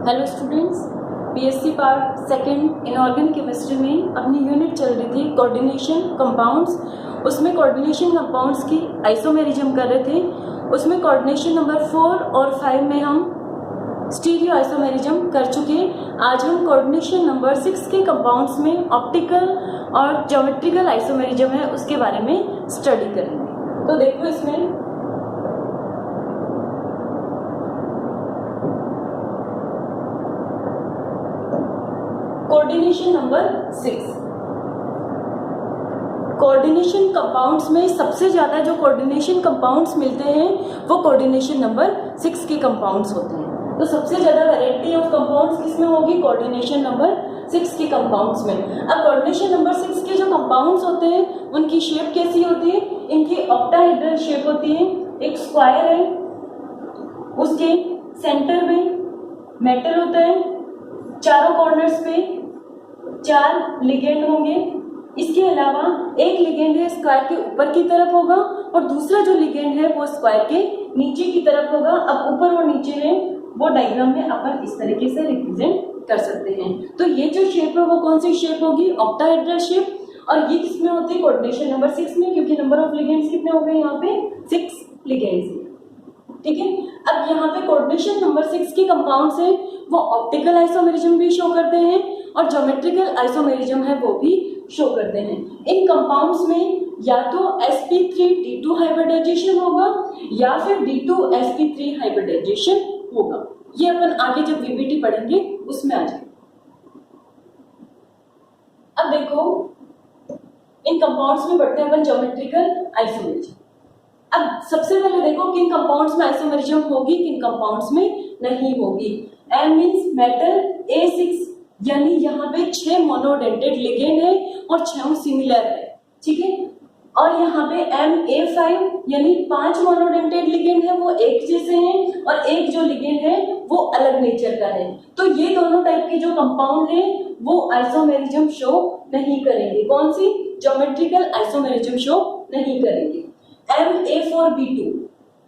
Hello students, BSc part second inorganic chemistry में अपनी unit चल रही थी कोऑर्डिनेशन कंपाउंड्स। उसमें कोऑर्डिनेशन कंपाउंड्स की आइसोमेरिज्म कर रहे थे। उसमें कोऑर्डिनेशन नंबर 4 और 5 में हम स्टीरियो आइसोमेरिज्म कर चुके। आज हम कोऑर्डिनेशन नंबर 6 के कंपाउंड्स में ऑप्टिकल और ज्योमेट्रिकल आइसोमेरिज्म है उसके बारे में स्टडी करेंगे। तो देखो इसमें कोऑर्डिनेशन नंबर 6। कोऑर्डिनेशन कंपाउंड्स में सबसे ज्यादा जो कोऑर्डिनेशन कंपाउंड्स मिलते हैं वो कोऑर्डिनेशन नंबर 6 के कंपाउंड्स होते हैं। तो सबसे ज्यादा वैरायटी ऑफ कंपाउंड्स किसमें होगी? कोऑर्डिनेशन नंबर 6 के कंपाउंड्स में। अब कोऑर्डिनेशन नंबर 6 के जो कंपाउंड्स होते हैं उनकी शेप कैसी होती है? इनकी ऑक्टाहेड्रल शेप होती है। एक स्क्वायर है, उसके सेंटर में मेटल होता है, चारों कॉर्नर्स पे 4 लिगेंड होंगे। इसके अलावा एक लिगेंड है स्क्वायर के ऊपर की तरफ होगा और दूसरा जो लिगेंड है वो स्क्वायर के नीचे की तरफ होगा। अब ऊपर और नीचे है वो डायग्राम में अपन इस तरीके से रिप्रेजेंट कर सकते हैं। तो ये जो शेप है वो कौन सी शेप होगी? Octahedral shape. और ये किसमें होती है? कोऑर्डिनेशन नंबर 6 में, क्योंकि नंबर ऑफ लिगेंड्स कितने हो गए यहाँ पे? 6 लिगेंड्स। ठीक है। अब यहाँ पे कोऑर्डिनेशन नंबर 6 के कंपाउंड्स हैं वो ऑप्टिकल आइसोमेरिज्म भी शो करते हैं और ज्योमेट्रिकल आइसोमेरिज्म है वो भी शो करते हैं। इन कंपाउंड्स में या तो sp3d2 हाइब्रिडाइजेशन होगा या फिर d2sp3 हाइब्रिडाइजेशन होगा। ये अपन आगे जब वीबीटी पढ़ेंगे उसमें आ जाएगा। अब देखो इन कंपाउंड्स में बढ़ते हैं अपन ज्योमेट्रिकल आइसोमेरिज्म। अब सबसे पहले देखो किन कंपाउंड्स में आइसोमेरिज्म होगी, किन कंपाउंड्स में नहीं होगी। M मींस मेटल, A6 यानी यहाँ पे 6 मोनोडेंटेड लिगेंड है और 6 सिमिलर है। ठीक है। और यहाँ पे MA5 यानी 5 मोनोडेंटेड लिगेंड है वो एक जैसे हैं और एक जो लिगेंड है वो अलग नेचर का है। तो ये दोनों टाइप के जो कंपाउंड है वो आइसोमेरिज्म शो नहीं करेंगे। कौन सी? ज्योमेट्रिकल आइसोमेरिज्म शो नहीं करेंगे। MA4B2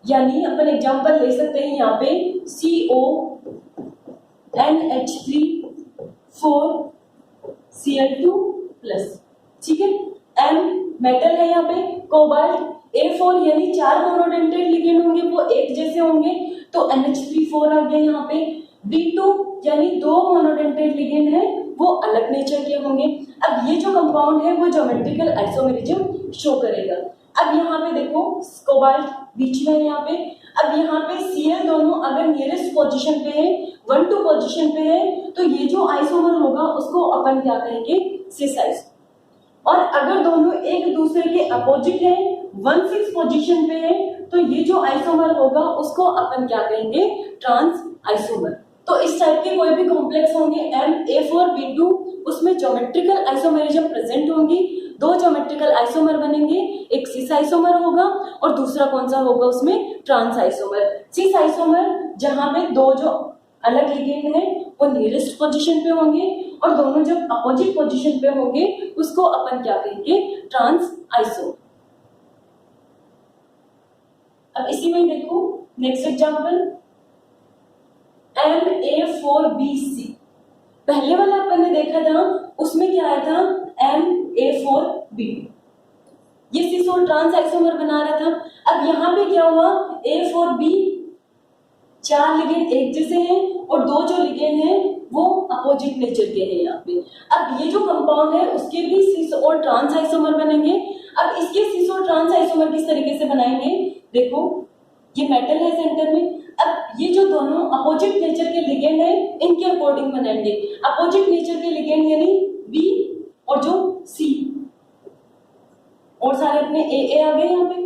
यानी अपन एग्जांपल ले सकते हैं यहाँ पे CONH3 4Cl2+। ठीक है। M मेटल है यहाँ पे, कोबाल्ट। A4 यानी 4 मोनोडेंटेड लिगेंड होंगे वो एक जैसे होंगे तो NH3 4 आ गया यहाँ पे। B2 यानी 2 मोनोडेंटेड लिगेंड है वो अलग नेचर के होंगे। अब ये जो कंपाउंड है वो ज्योमेट्रिकल आइसोमेरिज्म शो करेगा। अब यहाँ पे देखो कोबाल्ट बीच में है यहाँ पे। अब यहाँ पे Cl दोनों अगर नियरेस्ट पोजीशन पे है, 1 2 पोजीशन पे है, तो ये जो आइसोमर होगा उसको अपन क्या कहेंगे? Cis isomer. और अगर दोनों एक दूसरे के अपोजिट है, 1 6 पोजीशन पे है, तो ये जो आइसोमर होगा उसको अपन क्या कहेंगे? Trans isomer. तो इस टाइप के कोई भी कॉम्प्लेक्स होंगे MA4B2 उसमें ज्योमेट्रिकल आइसोमेरिज्म प्रेजेंट होंगी। 2 ज्योमेट्रिकल आइसोमर बनेंगे, एक सिस आइसोमर होगा और दूसरा कौन सा होगा उसमें? Trans isomer. सिस आइसोमर जहां पे 2 जो अलग लिगेंड है वो नियरेस्ट पोजीशन पे होंगे और दोनों जब अपोजिट पोजीशन पे होंगे उसको अपन क्या कहेंगे? Trans isomer. अब इसी में देखो नेक्स्ट एग्जांपल MA4BC। पहले वाला अपन ने देखा था उसमें क्या आया था? MA4B2। ये सिस और ट्रांस आइसोमर बना रहा था। अब यहाँ पे क्या हुआ? A4B 4 लिगेंड एक जैसे हैं और 2 जो लिगेंड हैं वो अपोजिट नेचर के हैं यहाँ पे। अब ये जो कंपाउंड है उसके भी सिस और ट्रांस आइसोमर बनेंगे। अब इसके सिस और ट्रांस आइसोमर किस तरीके से बनाएंगे? देखो ये मेटल है सेंटर में। अब ये जो दोनों अपोजिट नेचर के लिगेंड है इनके अकॉर्डिंग बनाएंगे। अपोजिट नेचर के लिगेंड यानी B और जो C, और सारे अपने A आ गए यहाँ पे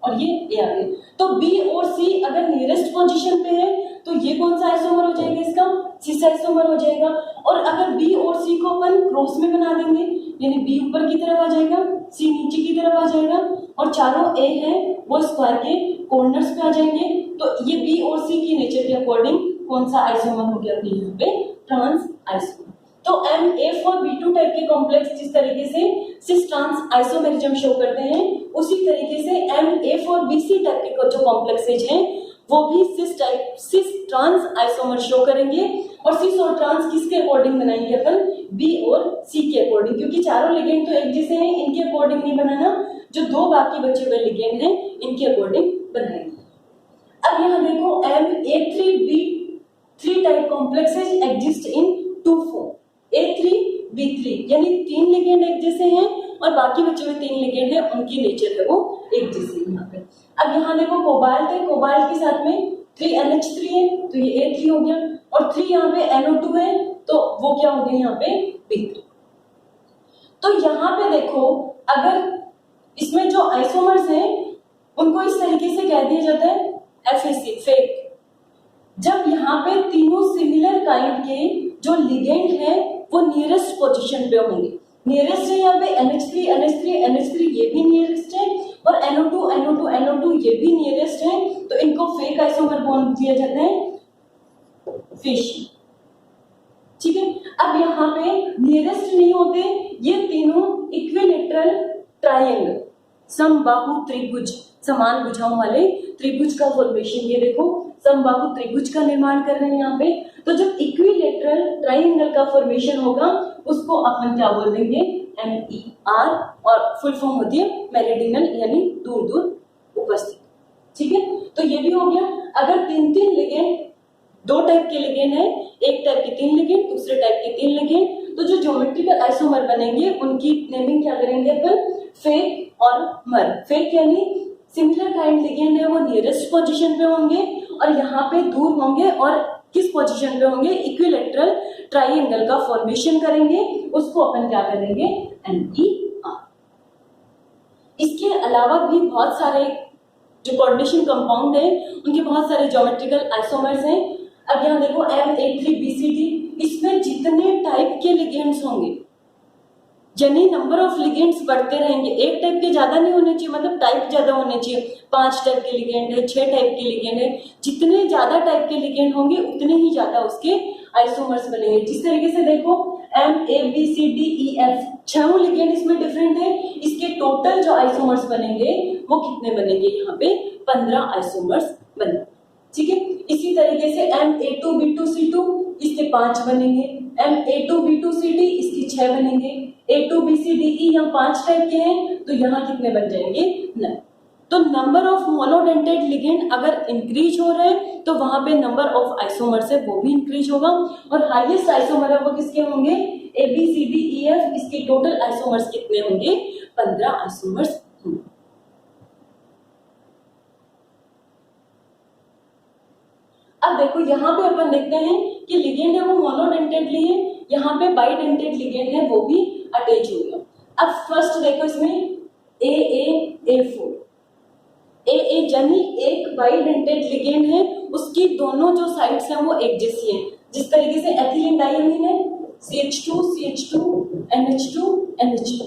और ये A आ गए। तो B और C अगर नियरेस्ट पोजीशन पे है तो ये कौन सा आइसोमर हो जाएगा? इसका सिस आइसोमर हो जाएगा। और अगर B और C को अपन क्रॉस में बना देंगे यानी B ऊपर की तरफ आ जाएगा, C नीचे की तरफ आ जाएगा और चारों A है वो स्क्वायर के कॉर्नर्स पे आ जाएंगे। तो ये B और C की नेचर के अकॉर्डिंग कौन सा आइसोमर हो गया अपने यहाँ पे? Trans isomer. तो MA4B2 टाइप के कॉम्प्लेक्स जिस तरीके से सिस ट्रांस आइसोमेरिज्म शो करते हैं उसी तरीके से MA4BC टाइप के जो कॉम्प्लेक्सेज हैं वो भी सिस ट्रांस आइसोमर शो करेंगे। और सिस और ट्रांस किसके अकॉर्डिंग बनाएंगे अपन, बी और सी के अकॉर्डिंग, क्योंकि चारों लिगेंड तो एक जैसे हैं, इनके अकॉर्डिंग नहीं बनाना, जो दो बाकी बचे हुए लिगेंड हैं इनके अकॉर्डिंग बनाएंगे। अब यहाँ देखो A3B3 type complexes exist in two form, A3B3 यानी तीन लिगेंड एक जैसे हैं और बाकी बचे हुए तीन लिगेंड है उनकी नेचर है वो एक जैसी है यहाँ पे। अब यहाँ देखो कोबाल्ट है, कोबाल्ट के साथ में 3NH3 है तो ये A3 हो गया, और 3 यहाँ पे NO2 है तो वो क्या हो गया यहाँ पे B3। तो यहाँ पे देखो अगर इसमें जो आइसोमर्स हैं उनको इस तरीके से कह दिया जाता है FAC, फेक। जब यहाँ पे तीनों सिमिलर काइंड के जो लिगेंड है वो नियरेस्ट पोजीशन पे होंगे, नियरेस्ट है यहाँ पे NH3 NH3 NH3 ये भी नियरेस्ट है, और NO2 NO2 NO2 ये भी नियरेस्ट है, तो इनको फेक आइसोमर बॉन्ड दिया जाता है फेशियल। ठीक है, अब यहाँ पे नियरेस्ट नहीं होते, ये तीनों इक्विलेटरल ट्रायंगल समबाहु त्रिभुज, समान भुजाओं वाले त्रिभुज का फॉर्मेशन, ये देखो समबाहु त्रिभुज का निर्माण कर रहे हैं यहाँ पे। तो जब इक्विलेटरल ट्रायंगल का फॉर्मेशन होगा उसको अपन क्या बोल देंगे, MER, और फुल फॉर्म होती है मेरिडियनल यानी दूर दूर उपस्थित। ठीक है, तो ये भी हो गया। अगर तीन तीन लिगेंड, दो टाइप के लिगेंड है, एक टाइप के तीन लिगेंड, दूसरे टाइप के तीन लिगेंड, तो जो ज्योमेट्रिकल आइसोमर बनेंगे उनकी नेमिंग क्या करेंगे अपन, फेक और मर। फेक यानी सिमिलर काइंड लिगेंड है वो नियरेस्ट पोजीशन पे होंगे और यहाँ पे दूर होंगे, और किस पोजीशन पे होंगे, इक्विलेटरल ट्रायंगल का फॉर्मेशन करेंगे, उसको अपन क्या करेंगे, MER। इसके अलावा भी बहुत सारे जो कोऑर्डिनेशन कंपाउंड है उनके बहुत सारे ज्योमेट्रिकल आइसोमर्स हैं। अब यहाँ देखो M83BCD, इसमें जितने टाइप के लिगेंड्स होंगे यानी नंबर ऑफ लिगेंड्स बढ़ते रहेंगे, एक टाइप के ज्यादा नहीं होने चाहिए, मतलब टाइप ज्यादा होने चाहिए। 5 टाइप के लिगेंड है, 6 टाइप के लिगेंड है, जितने ज्यादा टाइप के लिगेंड होंगे उतने ही ज्यादा उसके आइसोमर्स बनेंगे। जिस तरीके से देखो MABCDEF 6 लिगेंड इसमें डिफरेंट है, इसके टोटल जो आइसोमर्स बनेंगे वो कितने बनेंगे, यहाँ पे 15 आइसोमर्स बनेंगे। ठीक है, इसी तरीके से MA2B2C2 इसके 5 बनेंगे, MA2B2CD इसके 6 बनेंगे, A2BCDE यहाँ 5 टाइप के हैं तो यहाँ कितने बन जाएंगे, 9। तो नंबर ऑफ मोनोडेंटेड लिगेंड अगर इंक्रीज हो रहे हैं तो वहां पे नंबर ऑफ आइसोमर्स है वो भी इंक्रीज होगा, और हाईएस्ट आइसोमर है वो किसके होंगे, ABCDEF, इसके टोटल आइसोमर्स कितने होंगे, 15 आइसोमर्स होंगे। अब देखो यहाँ पे अपन देखते हैं कि लिगेंड है वो मोनोडेंटेड है, यहाँ पे बाइडेंटेड लिगेंड है वो भी अटैच हो गया। अब फर्स्ट देखो इसमें AA यानी एक बाइडेंटेड लिगेंड है, उसकी दोनों जो साइड्स हैं वो एक जैसी हैं। जिस तरीके से एथिलीन डायमीन है CH2 CH2 NH2 NH2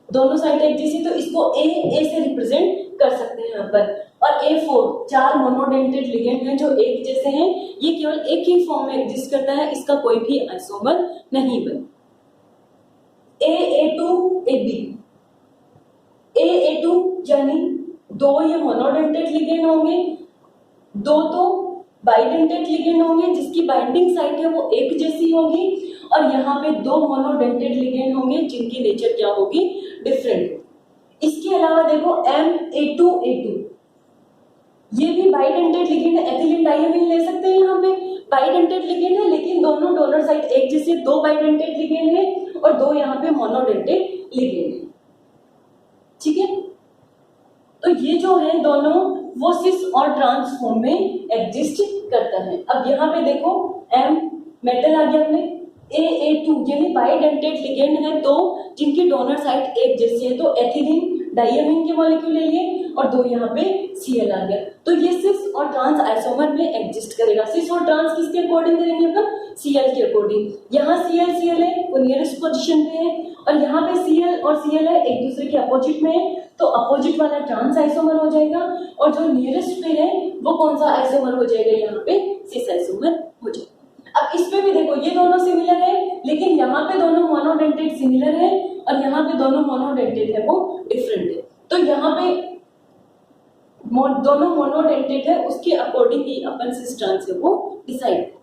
दोनों साइड एक जैसी, तो इसको A से रिप्रेजेंट कर सकते हैं यहाँ पर। और A4 4 मोनोडेंटेड लिगेंड हैं जो एक जैसे हैं, ये केवल एक ही फॉर्म में एग्जिस्ट करता है, इसका कोई भी आइसोमर नहीं बन। AA2 यानी 2 ये मोनोडेंटेड लिगेंड होंगे, 2 तो बाइडेंटेड लिगेंड होंगे जिसकी बाइंडिंग साइट है वो एक जैसी होगी, और यहाँ पे 2 मोनोडेंटेड लिगेंड होंगे जिनकी नेचर क्या होगी, डिफरेंट। इसके अलावा देखो MA2A2 ये भी बाइडेंटेड लिगेंड है, एथिलीन डायमीन ले सकते हैं, यहाँ पे बाइडेंटेड लिगेंड है लेकिन दोनों डोनर साइड एक जैसे, 2 बाइडेंटेड लिगेंड है और 2 यहाँ पे मोनोडेंटेड लिगेंड है। ठीक है, तो ये जो है दोनों वो सिस और ट्रांस फॉर्म में एग्जिस्ट करता है। अब यहाँ पे देखो M मेटल आ गया अपने, AA2 यानी बाइडेंटेड लिगेंड है, तो जिनकी डोनर साइड एक जैसी है, तो एथिलीन डायमीन के मॉलिक्यूल ले लिए और 2 यहाँ पे Cl आ गया, तो ये सिस और ट्रांस आइसोमर में एग्जिस्ट करेगा। सिस और ट्रांस किसके अकॉर्डिंग करेंगे अपन, Cl के अकॉर्डिंग। यहाँ Cl है वो नियरेस्ट पोजीशन पे है, और यहाँ पे Cl और Cl है एक दूसरे के अपोजिट में है, तो अपोजिट वाला ट्रांस आइसोमर हो जाएगा, और जो नियरेस्ट पे है वो कौन सा आइसोमर हो जाएगा, यहाँ पे सिस आइसोमर हो जाएगा। अब इस पे भी देखो ये दोनों सिमिलर है, लेकिन यहाँ पे दोनों मोनोडेंटेड सिमिलर है और यहाँ पे दोनों मोनोडेंटेड है वो डिफरेंट है। तो यहाँ पे दोनों मोनोडेंटेड है, उसके अकॉर्डिंग ही अपन सिस ट्रांस है वो डिसाइड।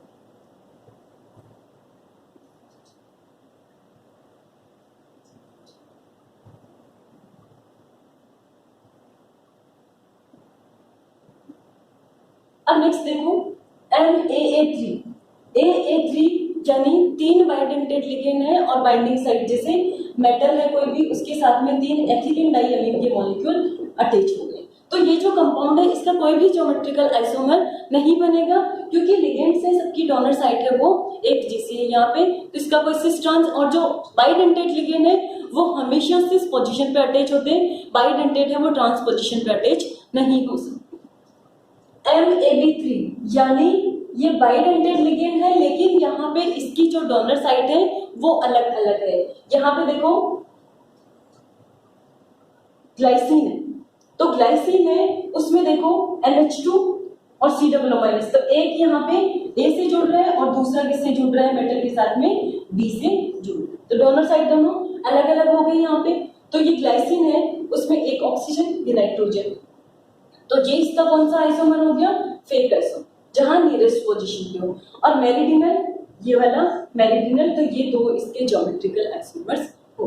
अब नेक्स्ट देखो AA3 यानी 3 बाइडेंटेड लिगेंड है और बाइंडिंग साइट जैसे मेटल है कोई भी, उसके साथ में 3 एथिलीन डाइअमीन के मॉलिक्यूल अटैच हो गए। तो ये जो कंपाउंड है इसका कोई भी ज्योमेट्रिकल आइसोमर नहीं बनेगा क्योंकि लिगेंड से सबकी डोनर साइट है वो एक जैसी है यहाँ पे, तो इसका कोई सिस ट्रांस, और जो बाइडेंटेड लिगेंड है वो हमेशा सिस पोजीशन पे अटैच होते हैं, बाइडेंटेड है वो ट्रांस पोजीशन पे अटैच नहीं हो सकते। MAB3 यानी ये बाइडेंटेड लिगेंड है लेकिन यहाँ पे इसकी जो डोनर साइट है वो अलग अलग है। यहाँ पे देखो ग्लाइसिन है, तो ग्लाइसिन है उसमें देखो NH2 और COO-, तो एक यहाँ पे A से जुड़ रहा है और दूसरा किससे जुड़ रहा है, मेटल के साथ में B से जुड़ रहा है, तो डोनर साइड दोनों अलग अलग हो गई यहाँ पे। तो ये ग्लाइसिन है उसमें एक ऑक्सीजन ये नाइट्रोजन, तो ये इसका कौन सा आइसोमर हो गया, फेक आइसोमर, जहां नियरेस्ट पोजीशन पे हो। और मेरिडिनल ये वाला मेरिडिनल, तो ये दो इसके ज्योमेट्रिकल आइसोमर्स हो।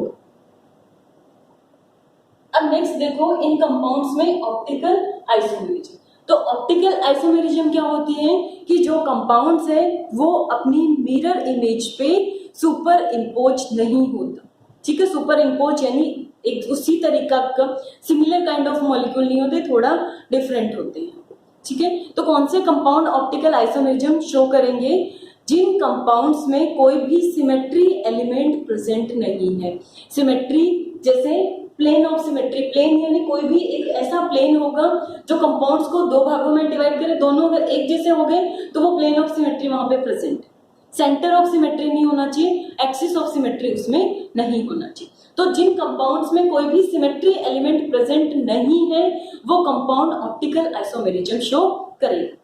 अब नेक्स्ट देखो इन कंपाउंड्स में ऑप्टिकल आइसोमेरिज्म। तो ऑप्टिकल आइसोमेरिज्म क्या होती है कि जो कंपाउंड्स है वो अपनी मिरर इमेज पे सुपर इम्पोज नहीं होता, ठीक है। सुपर इम्पोज यानी एक उसी तरीका का सिमिलर काइंड ऑफ मॉलिक्यूल नहीं होते, थोड़ा डिफरेंट होते हैं, ठीक है। तो कौन से कंपाउंड ऑप्टिकल आइसोमेरिज्म शो करेंगे, जिन कंपाउंड्स में कोई भी सिमेट्री एलिमेंट प्रेजेंट नहीं है। सिमेट्री जैसे प्लेन ऑफ सिमेट्री, प्लेन यानी कोई भी एक ऐसा प्लेन होगा जो कंपाउंड्स को दो भागों में डिवाइड करे, दोनों अगर एक जैसे हो गए तो वो प्लेन ऑफ सिमेट्री वहां पे प्रेजेंट। सेंटर ऑफ सिमेट्री नहीं होना चाहिए, एक्सिस ऑफ सिमेट्री उसमें नहीं होना चाहिए। तो जिन कंपाउंड्स में कोई भी सिमेट्री एलिमेंट प्रेजेंट नहीं है वो कंपाउंड ऑप्टिकल आइसोमेरिज्म शो करेगा।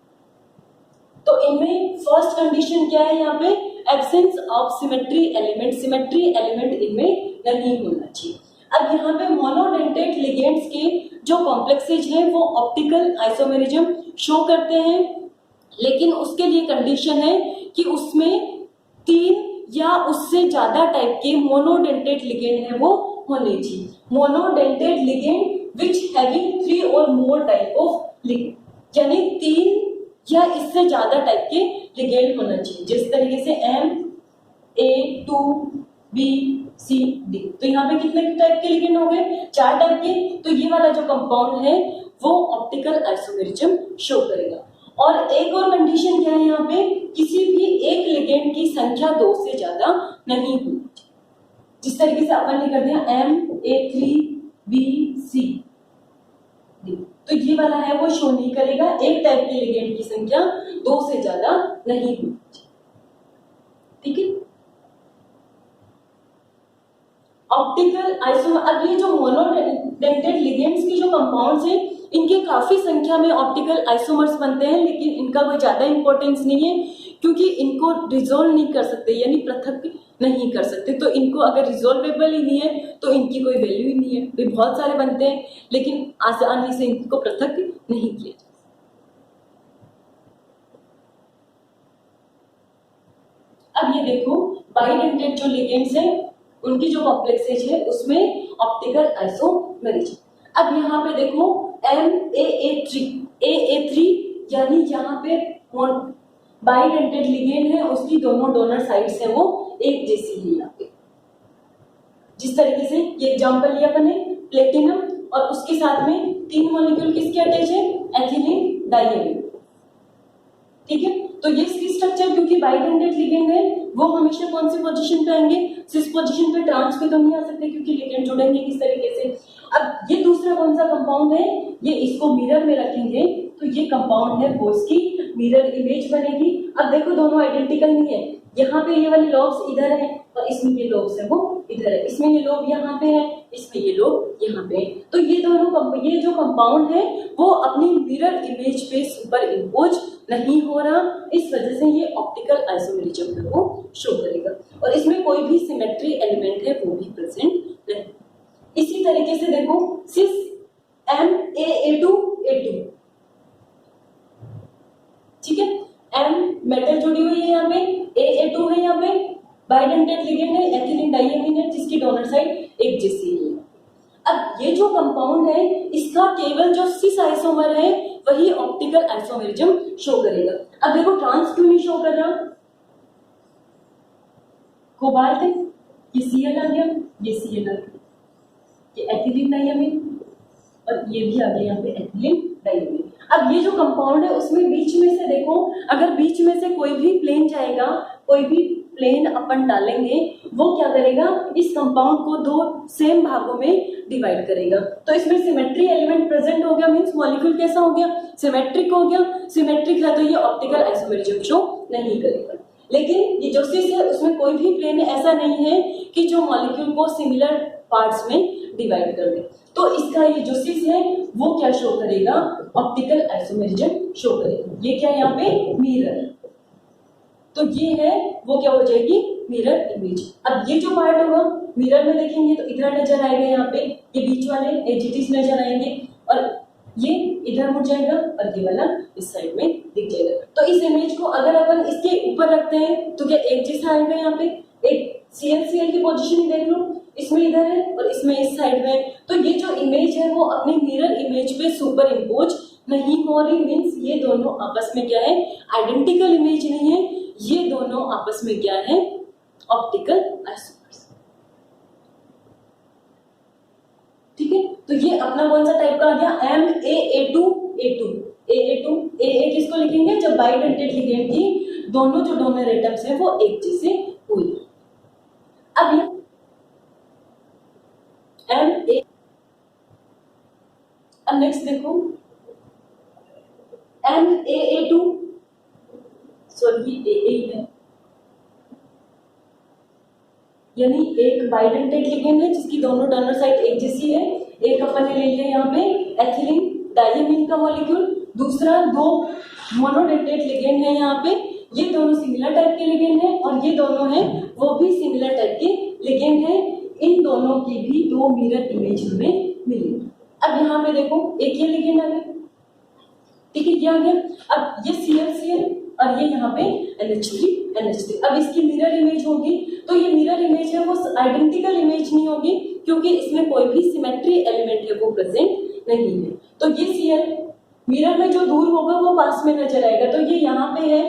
तो इनमें फर्स्ट कंडीशन क्या है, यहाँ पे absence of symmetry element, symmetry element इनमें नहीं होना चाहिए। अब यहाँ पे मोनोडेंटेड लिगेंड्स के जो कॉम्प्लेक्सेज हैं वो ऑप्टिकल आइसोमेरिज्म शो करते हैं, लेकिन उसके लिए कंडीशन है कि उसमें 3 या उससे ज्यादा टाइप के मोनोडेंटेड लिगेंड है वो होने चाहिए। मोनोडेंटेड लिगेंड विच हैविंग 3 और मोर टाइप ऑफ लिगेंड, यानी 3 या इससे ज्यादा टाइप के लिगेंड होना चाहिए, जिस तरीके से MA2BCD। तो यहाँ पे कितने टाइप के लिगेंड हो गए, 4 टाइप के। तो ये वाला जो कंपाउंड है वो ऑप्टिकल आइसोमेरिज्म शो करेगा। और एक और कंडीशन क्या है, यहाँ पे किसी भी एक लिगेंड की संख्या 2 से ज्यादा नहीं होनी चाहिए। जिस तरीके से अपन ने कर दिया MA3BCD, तो ये वाला है वो शो नहीं करेगा, एक टाइप के लिगेंड की संख्या 2 से ज्यादा नहीं होनी चाहिए, ठीक है। ऑप्टिकल आइसोमर, अब ये जो मोनोडेंटेड लिगेंड्स की जो कंपाउंड्स हैं इनके काफी संख्या में ऑप्टिकल आइसोमर्स बनते हैं, लेकिन इनका कोई ज्यादा इंपॉर्टेंस नहीं है क्योंकि इनको रिजोल्व नहीं कर सकते, यानी पृथक नहीं कर सकते। तो इनको अगर रिजोल्वेबल ही नहीं है तो इनकी कोई वैल्यू ही नहीं है। तो बहुत सारे बनते हैं लेकिन आसानी से इनको पृथक नहीं किया जा सकता। अब ये देखो बाइडेंटेड जो लिगेंड्स हैं उनकी जो कॉम्प्लेक्सेज है उसमें ऑप्टिकल आइसोमेरिज्म। अब यहाँ पे देखो AA3 यानी यहाँ पे बाइडेंटेड लिगेंड है, उसकी दोनों डोनर साइड्स है वो एक जैसी है यहाँ पे। जिस तरीके से ये एग्जांपल लिया अपन ने प्लेटिनम और उसके साथ में 3 मॉलिक्यूल किसके अटैच है, एथिलीन डाइअमीन, ठीक है। तो ये इसकी स्ट्रक्चर क्योंकि बाइडेंटेड लिगेंड है वो हमेशा कौन सी पोजीशन पे आएंगे, सिस पोजीशन पे, ट्रांस पे तो नहीं आ सकते क्योंकि लिगेंड जुड़ेंगे किस तरीके से। अब ये दूसरा कौन सा कंपाउंड है, ये इसको मिरर में रखेंगे तो ये कंपाउंड है वो इसकी मिरर इमेज बनेगी। अब देखो दोनों आइडेंटिकल नहीं है, यहाँ पे ये वाले लॉब्स इधर है और इसमें ये लॉब्स है वो इधर है, इसमें ये लोब यहाँ पे है, इसमें ये लोब यहाँ पे है। तो ये दोनों ये जो कंपाउंड है वो अपनी मिरर इमेज पे सुपर इम्पोज नहीं हो रहा, इस वजह से ये ऑप्टिकल आइसोमेरिज्म को शो करेगा और इसमें कोई भी सिमेट्री एलिमेंट है वो भी प्रेजेंट नहीं। इसी तरीके से देखो सिस MAA2A2, ठीक है। M मेटल जुड़ी हुई है यहाँ पे, AA2 है यहाँ पे, बाइडेंटेट लिगेंड है, एथिलीन डाइएमीन है जिसकी डोनर साइड एक जैसी है। अब ये जो कंपाउंड है इसका केवल जो सिस आइसोमर है वही ऑप्टिकल आइसोमेरिज्म शो करेगा। अब देखो ट्रांस क्यों नहीं शो कर रहा, कोबाल्ट है, ये Cl आ गया, ये Cl आ गया, ये एथिलीन डाइएमीन और ये भी आ गया यहाँ पे एथिलीन डाइएमीन। अब ये जो कंपाउंड है उसमें बीच में से देखो, अगर बीच में से कोई भी प्लेन जाएगा, कोई भी प्लेन अपन डालेंगे, वो क्या करेगा, इस कंपाउंड को दो सेम भागों में डिवाइड करेगा। तो इसमें सिमेट्री एलिमेंट प्रेजेंट हो गया, मींस मॉलिक्यूल कैसा हो गया, सिमेट्रिक हो गया। सिमेट्रिक है तो ये ऑप्टिकल आइसोमेरिज्म शो नहीं करेगा। लेकिन ये जो सिस है उसमें कोई भी प्लेन ऐसा नहीं है कि जो मॉलिक्यूल को सिमिलर पार्ट्स में डिवाइड कर दे, तो इसका ये जो सिस है वो क्या शो करेगा, ऑप्टिकल आइसोमेरिज्म शो करेगा। ये क्या यहाँ पे मिरर, तो ये है वो क्या हो जाएगी मिरर इमेज। अब ये जो पार्ट होगा मिरर में देखेंगे तो इधर नजर आएगा, यहाँ पे ये बीच वाले एजिटीज नजर आएंगे और ये इधर मुड़ जाएगा और ये वाला इस साइड में दिख जाएगा। तो इस इमेज को अगर अपन इसके ऊपर रखते हैं तो क्या एक जैसा आएगा, यहाँ पे एक CL की पोजीशन देख लो, इसमें इधर है और इसमें इस साइड में है। तो ये जो इमेज है वो अपनी मिरर इमेज पे सुपर इम्पोज नहीं हो रही, मीन्स ये दोनों आपस में क्या है, आइडेंटिकल इमेज नहीं है, ये दोनों आपस में क्या है, ऑप्टिकल आइसोमर्स। ठीक है, तो ये अपना कौन सा टाइप का आ गया, MAA2A2। AA किसको लिखेंगे, जब बाइडेंटेट लिगेंड की दोनों जो डोनर एटम्स है वो एक जैसे हुई। अब ये MA, अब नेक्स्ट देखो MAA2, सॉरी ये AA है, यानी एक बाइडेंटेट लिगेंड है जिसकी दोनों डोनर साइड एक जैसी है। एक अपन ने ले लिया यहाँ पे एथिलीन डाइएमीन का मॉलिक्यूल, दूसरा दो मोनोडेंटेट लिगेंड है यहाँ पे, ये दोनों सिमिलर टाइप के लिगेंड है और ये दोनों हैं वो भी सिमिलर टाइप के लिगेंड है। इन दोनों की भी दो मिरर इमेज हमें मिली। अब यहाँ पे देखो एक ये लिगेंड आ गया, ठीक है, ये आ गया। अब ये CL और ये यहाँ पे NH3। अब इसकी मिरर इमेज होगी, तो ये मिरर इमेज है वो आइडेंटिकल इमेज नहीं होगी क्योंकि इसमें कोई भी सिमेट्री एलिमेंट है वो प्रेजेंट नहीं है। तो ये Cl मिरर में जो दूर होगा वो पास में नजर आएगा, तो ये यहाँ पे है,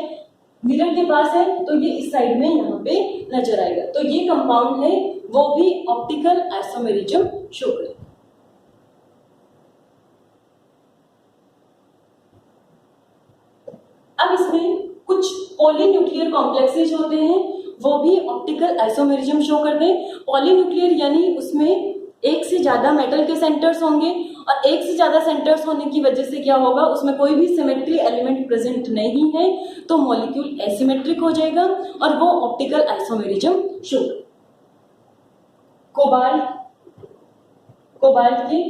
मिरर के पास है तो ये इस साइड में यहाँ पे नजर आएगा। तो ये कंपाउंड है वो भी ऑप्टिकल आइसोमेरिज्म शो करेगा। अब इसमें कुछ पॉलीन्यूक्लियर कॉम्प्लेक्सेज होते हैं वो भी ऑप्टिकल आइसोमेरिज्म शो करते हैं। पॉलीन्यूक्लियर यानी उसमें एक से ज्यादा मेटल के सेंटर्स होंगे और एक से ज्यादा सेंटर्स होने की वजह से क्या होगा, उसमें कोई भी सिमेट्री एलिमेंट प्रेजेंट नहीं है तो मॉलिक्यूल एसिमेट्रिक हो जाएगा और वो ऑप्टिकल आइसोमेरिज्म शो। कोबाल्ट के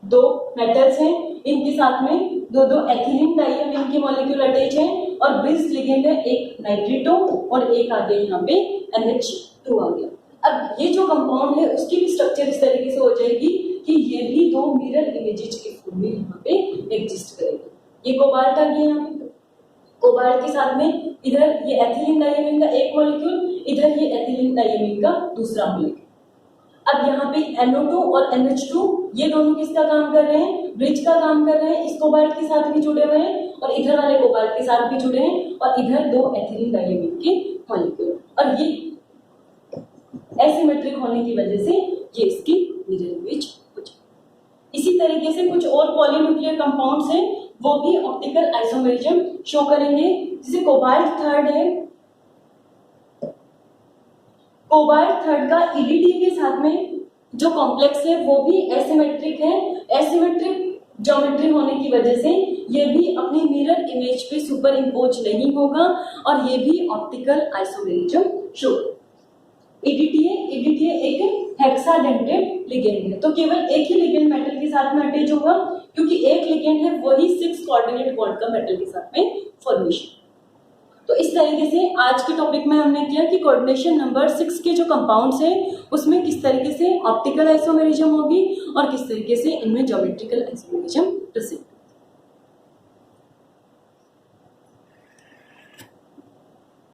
दो मेटल्स हैं, इनके साथ में दो एथिलीन डाइएमीन के मॉलिक्यूल अटैच हैं और बेस लिगेंड है, एक नाइट्रेटो और एक आ गया यहाँ पे NH2 आ गया। अब ये जो कंपाउंड है उसकी भी स्ट्रक्चर इस तरीके से हो जाएगी कि ये भी दो मिरर इमेजेस के फॉर्म में यहाँ पे एग्जिस्ट करेगी। ये कोबाल्ट आ गया यहाँ पे, कोबाल्ट के साथ में इधर ये एथिलीन डाइएमीन का एक मॉलिक्यूल, इधर ये एथिलीन डाइएमीन का दूसरा मॉलिक्यूल। अब यहाँ पे NO2 और NH2 ये दोनों किसका काम कर रहे हैं, ब्रिज का काम कर रहे हैं, इस कोबाल्ट के साथ भी जुड़े हुए हैं और इधर वाले कोबाल्ट के साथ भी जुड़े हैं और इधर दो एथिलीन डाइएमीन के मॉलिक्यूल, और ये एसिमेट्रिक होने की वजह से ये इसकी मिरर इमेज हो जाए। इसी तरीके से कुछ और पॉलीन्यूक्लियर कंपाउंड्स हैं वो भी ऑप्टिकल आइसोमेरिज्म शो करेंगे। जैसे कोबाल्ट थर्ड है, कोबाल्ट थर्ड का EDTA के साथ में जो कॉम्प्लेक्स है वो भी एसिमेट्रिक है। एसिमेट्रिक ज्योमेट्री होने की वजह से ये भी अपनी मिरर इमेज पे सुपर इम्पोज नहीं होगा और ये भी ऑप्टिकल आइसोमेरिज्म शो। EDTA एक हेक्साडेंटेड लिगेंड है, तो केवल एक ही लिगेंड मेटल के साथ में अटैच होगा क्योंकि एक लिगेंड है वही 6 कोऑर्डिनेट बॉन्ड का मेटल के साथ में फॉर्मेशन। तो इस तरीके से आज के टॉपिक में हमने किया कि कोऑर्डिनेशन नंबर 6 के जो कंपाउंड्स हैं उसमें किस तरीके से ऑप्टिकल आइसोमेरिज्म होगी और किस तरीके से इनमें ज्योमेट्रिकल आइसोमेरिज्म प्रेजेंट